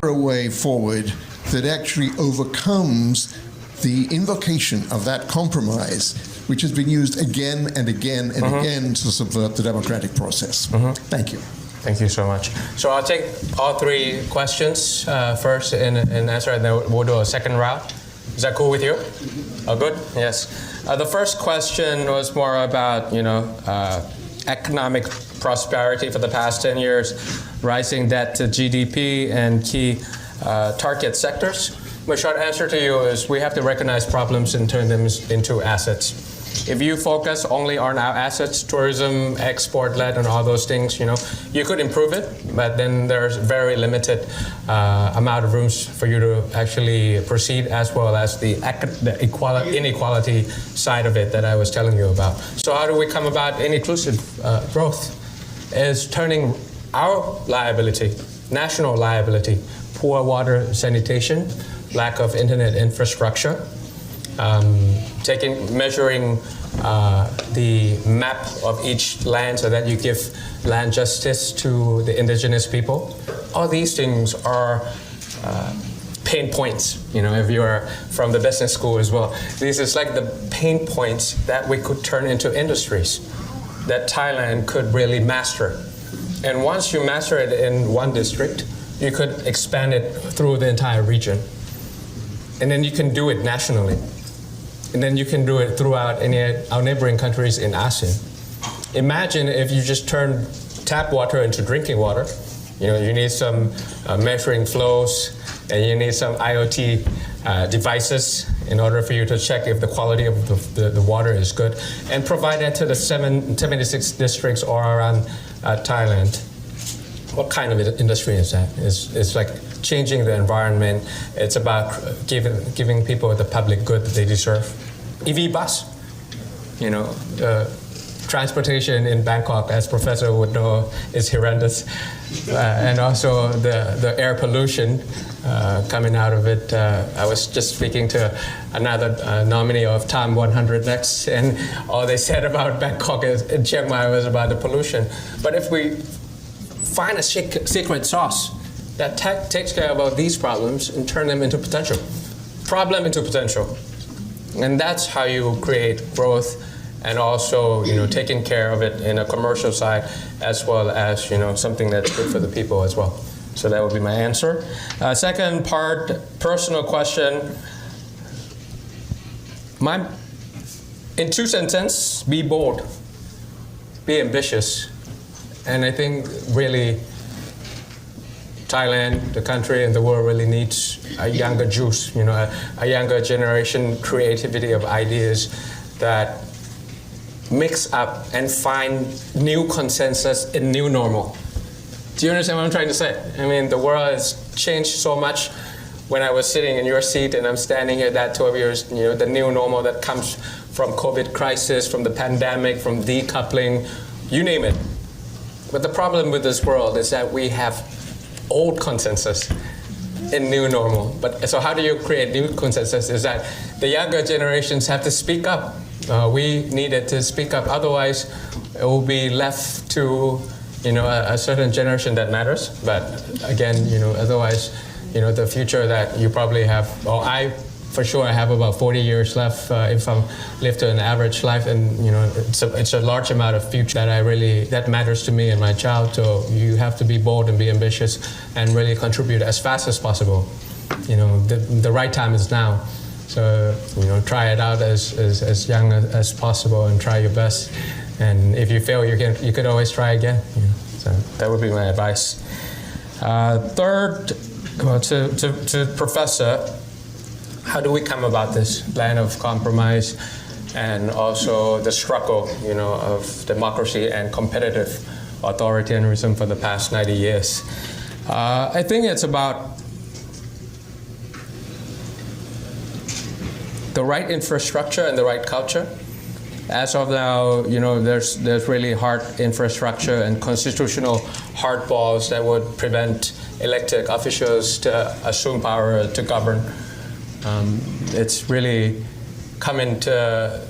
a way forward that actually overcomes the invocation of that compromise, which has been used again and again and again to subvert the democratic process. Thank you. Thank you so much. So I'll take all three questions first and answer, and then we'll do a second round. Is that cool with you? Oh, good? Yes. The first question was more about, economic prosperity for the past 10 years, rising debt to GDP, and key target sectors. My short answer to you is we have to recognize problems and turn them into assets. If you focus only on our assets, tourism, export-led, and all those things, you could improve it, but then there's very limited amount of rooms for you to actually proceed, as well as the inequality side of it that I was telling you about. So how do we come about inclusive growth? Is turning our liability, national liability, poor water sanitation, lack of internet infrastructure, measuring the map of each land so that you give land justice to the indigenous people. All these things are pain points, if you are from the business school as well. This is like the pain points that we could turn into industries that Thailand could really master. And once you master it in one district, you could expand it through the entire region. And then you can do it nationally. And then you can do it throughout our neighboring countries in ASEAN. Imagine if you just turn tap water into drinking water. You need some measuring flows, and you need some IoT devices in order for you to check if the quality of the water is good, and provide that to the 76 districts all around Thailand. What kind of industry is that? It's like changing the environment. It's about giving people the public good that they deserve. EV bus, transportation in Bangkok, as Professor would know, is horrendous. And also the air pollution coming out of it. I was just speaking to another nominee of Time 100 Next, and all they said about Bangkok and Chiang Mai was about the pollution. But if we find a secret sauce that takes care of these problems and turn them into potential. Problem into potential. And that's how you create growth, and also, taking care of it in a commercial side, as well as, something that's good for the people as well. So that would be my answer. Second part, personal question. In two sentences, be bold, be ambitious. And I think really Thailand, the country, and the world really needs a younger juice, a younger generation creativity of ideas that mix up and find new consensus in new normal. Do you understand what I'm trying to say? I mean, the world has changed so much. When I was sitting in your seat and I'm standing here that 12 years, the new normal that comes from COVID crisis, from the pandemic, from decoupling, you name it. But the problem with this world is that we have old consensus in new normal. But so how do you create new consensus? Is that the younger generations have to speak up. We needed to speak up. Otherwise, it will be left to a certain generation that matters. But again, otherwise, the future that you probably have, or I for sure I have about 40 years left if I live to an average life, and it's a large amount of future that matters to me and my child. So you have to be bold and be ambitious and really contribute as fast as possible. The right time is now. So try it out as young as possible and try your best. And if you fail, you could always try again. So that would be my advice. Third, to Professor, how do we come about this land of compromise and also the struggle, of democracy and competitive authoritarianism for the past 90 years? I think it's about the right infrastructure and the right culture. As of now, there's really hard infrastructure and constitutional hardballs that would prevent elected officials to assume power to govern. It's really coming to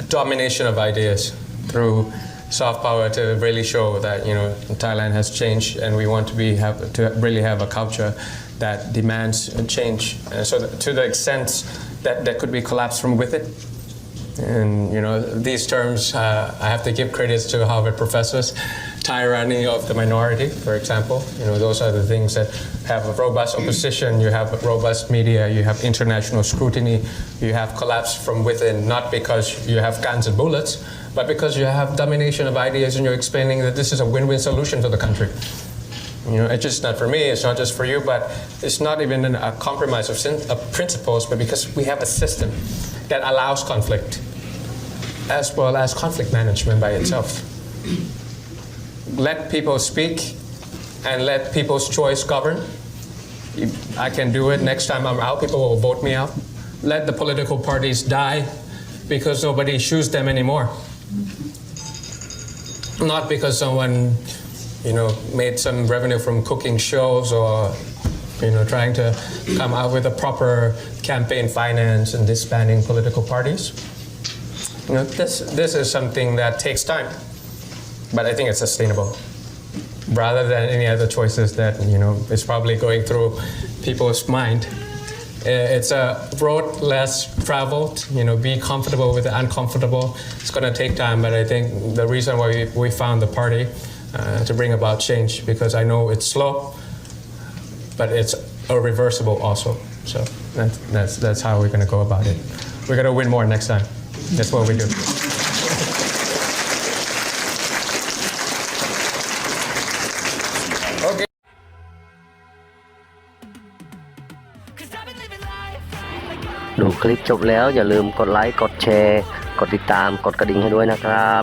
domination of ideas through soft power to really show that Thailand has changed, and we want to really have a culture that demands a change. And so to the extent that there could be collapse from within. And these terms, I have to give credits to Harvard professors. Tyranny of the minority, for example. Those are the things that have a robust opposition, you have a robust media, you have international scrutiny, you have collapse from within, not because you have guns and bullets, but because you have domination of ideas and you're explaining that this is a win-win solution for the country. It's just not for me, it's not just for you, but it's not even a compromise of principles, but because we have a system that allows conflict, as well as conflict management by itself. Let people speak and let people's choice govern. If I can do it, next time I'm out, people will vote me out. Let the political parties die because nobody chooses them anymore. Not because someone, made some revenue from cooking shows or, trying to come out with a proper campaign finance and disbanding political parties. This is something that takes time. But I think it's sustainable, rather than any other choices that is probably going through people's mind. It's a road less traveled. Be comfortable with the uncomfortable. It's going to take time, but I think the reason why we found the party to bring about change, because I know it's slow, but it's irreversible also. So that's how we're going to go about it. We're going to win more next time. That's what we do. Okay. ดูคลิปจบแล้วอย่าลืมกดไลค์กดแชร์กดติดตามกดกระดิ่งให้ด้วยนะครับ